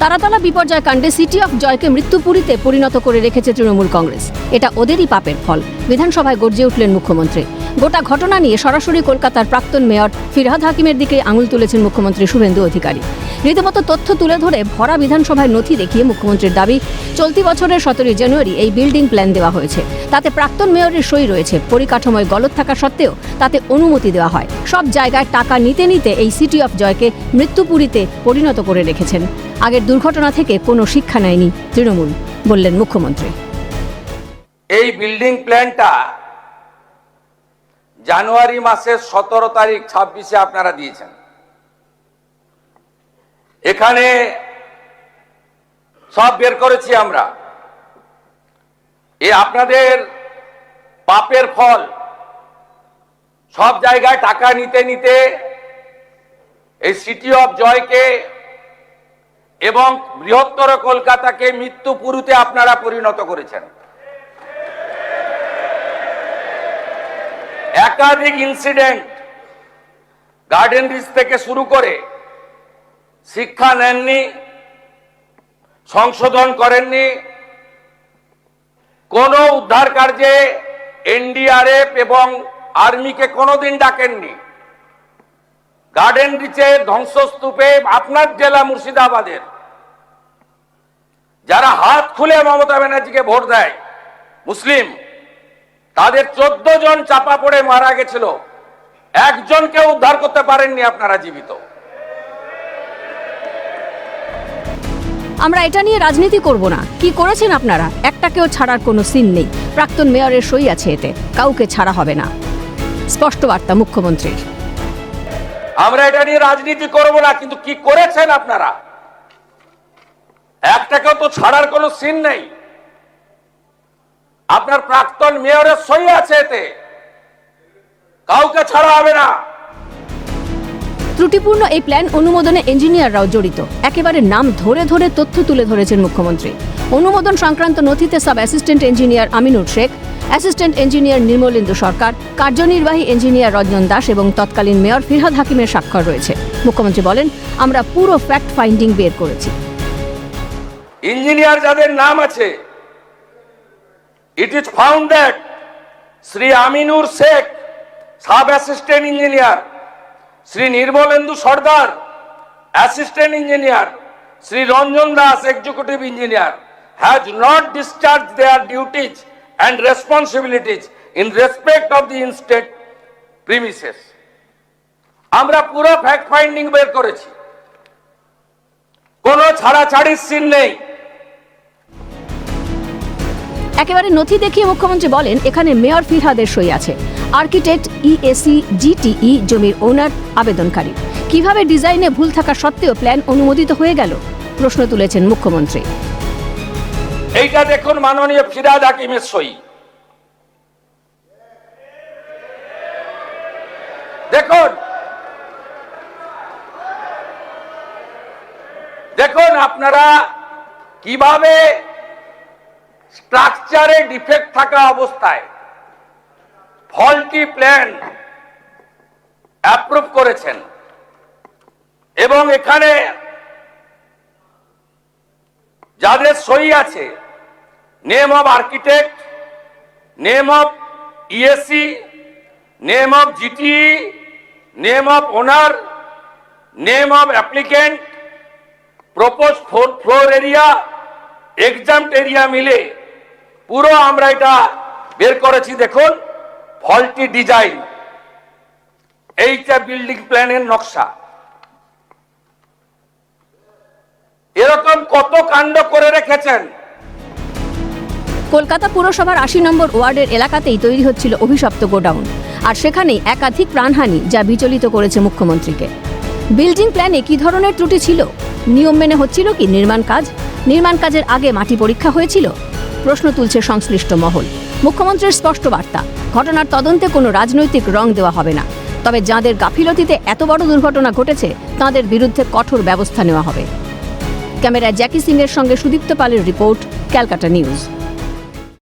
তারাতলা বিপর্যয় কাণ্ডে city of জয়কে মৃত্যুপুরীতে পরিণত করে রেখেছে তৃণমূল কংগ্রেস। এটা ওদেরই পাপের ফল। বিধানসভায় গর্জে উঠলেন মুখ্যমন্ত্রী। গোটা ঘটনা নিয়ে সরাসরি কলকাতার প্রাক্তন মেয়র ফিরহাদ হাকিমের দিকে আঙুল তুলেছেন মুখ্যমন্ত্রী শুভেন্দু অধিকারী। রীতিমতো তথ্য তুলে ধরে ভরা বিধানসভায় নথি দেখিয়ে মুখ্যমন্ত্রীর দাবি, চলতি বছরের 17 জানুয়ারি এই বিল্ডিং প্ল্যান দেওয়া হয়েছে। তাতে প্রাক্তন মেয়রের সই রয়েছে। পরিকাঠামোয় গলদ থাকা সত্ত্বেও তাতে অনুমতি দেওয়া হয়। সব জায়গায় টাকা নিতে নিতে এই সিটি অফ জয়কে মৃত্যুপুরীতে পরিণত করে রেখেছেন। আগের দুর্ঘটনা থেকে কোনো শিক্ষা নেয়নি তৃণমূল, বললেন মুখ্যমন্ত্রী। এই বিল্ডিং প্ল্যানটা জানুয়ারি মাসের 17 তারিখ 26-এ আপনারা দিয়েছেন। এখানে সব বের করেছি আমরা। এ আপনাদের পাপের ফল। সব জায়গায় টাকা নিতে নিতে এই সিটি অফ জয়কে এবং বৃহত্তর কলকাতাকে মৃত্যুপুরীতে আপনারা পরিণত করেছেন। একাধিক ইনসিডেন্ট, গার্ডেন রিচ থেকে শুরু করে শিক্ষা নেননি, সংশোধন করেননি, কোন উদ্ধার কার্যে এনডিআরএফ এবং আর্মিকে কোনোদিন ডাকেননি। গার্ডেন রিচের ধ্বংসস্তূপে আপনার জেলা মুর্শিদাবাদের যারা হাত খুলে মমতা ব্যানার্জিকে ভোট দেয় মুসলিম, তাদের 14 জন চাপা পড়ে মারা গেছিল। একজনকে উদ্ধার করতে পারেননি আপনারা জীবিত। আমরা এটা নিয়ে রাজনীতি করব না। কি করেছেন আপনারা? একটাকেও ছাড়ার কোনো সিন নেই। প্রাক্তন মেয়রের সই আছে এতে, কাউকে ছাড়া হবে না। স্পষ্ট বার্তা মুখ্যমন্ত্রীর। আমরা এটা নিয়ে রাজনীতি করব না, কিন্তু কি করেছেন আপনারা? একটাকেও তো ছাড়ার কোনো সিন নেই। আপনার প্রাক্তন মেয়রের সই আছে এতে, কাউকে ছাড়া হবে না। ত্রুটিপূর্ণ এই প্ল্যান অনুমোদনে ইঞ্জিনিয়াররাও জড়িত। একেবারে নাম ধরে ধরে তথ্য তুলে ধরেছেন মুখ্যমন্ত্রী। অনুমোদন সংক্রান্ত নথিতে sub assistant engineer Aminur Sheikh, assistant engineer Nirmalendu Sarkar, কার্যনির্বাহী ইঞ্জিনিয়ার রঞ্জন দাস এবং তৎকালীন মেয়র ফিরহাদ হাকিমের স্বাক্ষর রয়েছে। মুখ্যমন্ত্রী বলেন, আমরা পুরো ফ্যাক্ট ফাইন্ডিং বের করেছি। ইঞ্জিনিয়ার যাদের নাম আছে, it is found that Sri Aminur Sheikh, sub assistant engineer, Sri Nirmalendu Sardar, assistant engineer, Sri Ranjan Das, executive engineer, has not discharged their duties and responsibilities in respect of the in-state premises. আমরা পুরো fact finding বের করেছি, কোনো ছাড়াছাড়ির scene নেই। একেবারে নথি দেখিয়ে মুখ্যমন্ত্রী বলেন, এখানে মেয়র ফিরহাদের সই আছে। আর্কিটেক্ট ইএসি জিটিই জমির ওনার আবেদনকারী। কিভাবে ডিজাইনে ভুল থাকা সত্ত্বেও প্ল্যান অনুমোদিত হয়ে গেল, প্রশ্ন তুলেছেন মুখ্যমন্ত্রী। এইটা দেখুন, মাননীয় ফিরহাদ হাকিমের সই। দেখুন দেখুন আপনারা কিভাবে স্ট্রাকচারে ডিফেক্ট থাকা অবস্থায় ফল্টি প্ল্যান অ্যাপ্রুভ করেছেন। এবং এখানে যাদের সই আছে, name of architect, name of EAC, name of GTE, name of owner, name of applicant, propose floor area, exempt area মিলে পুরো আমরা এটা বের করেছি। দেখুন, ফল্টি ডিজাইন, এইটা বিল্ডিং প্ল্যানের নকশা। এরকম কত কাণ্ড করে রেখেছেন। কলকাতা পুরসভার 80 নম্বর ওয়ার্ডের এলাকাতেই তৈরি হচ্ছিল অভিশপ্ত গোডাউন, আর সেখানেই একাধিক প্রাণহানি, যা বিচলিত করেছে মুখ্যমন্ত্রীকে। বিল্ডিং প্ল্যানে কি ধরনের ত্রুটি ছিল? নিয়ম মেনে হচ্ছিল কি নির্মাণ কাজ? নির্মাণ কাজের আগে মাটি পরীক্ষা হয়েছিল? প্রশ্ন তুলছে সংশ্লিষ্ট মহল। মুখ্যমন্ত্রীর স্পষ্ট বার্তা, ঘটনার তদন্তে কোনো রাজনৈতিক রং দেওয়া হবে না। তবে যাদের গাফিলতিতে এত বড় দুর্ঘটনা ঘটেছে, তাদের বিরুদ্ধে কঠোর ব্যবস্থা নেওয়া হবে। ক্যামেরায় জ্যাকি সিং এর সঙ্গে সুদীপ্ত পালের রিপোর্ট, ক্যালকাটা নিউজ।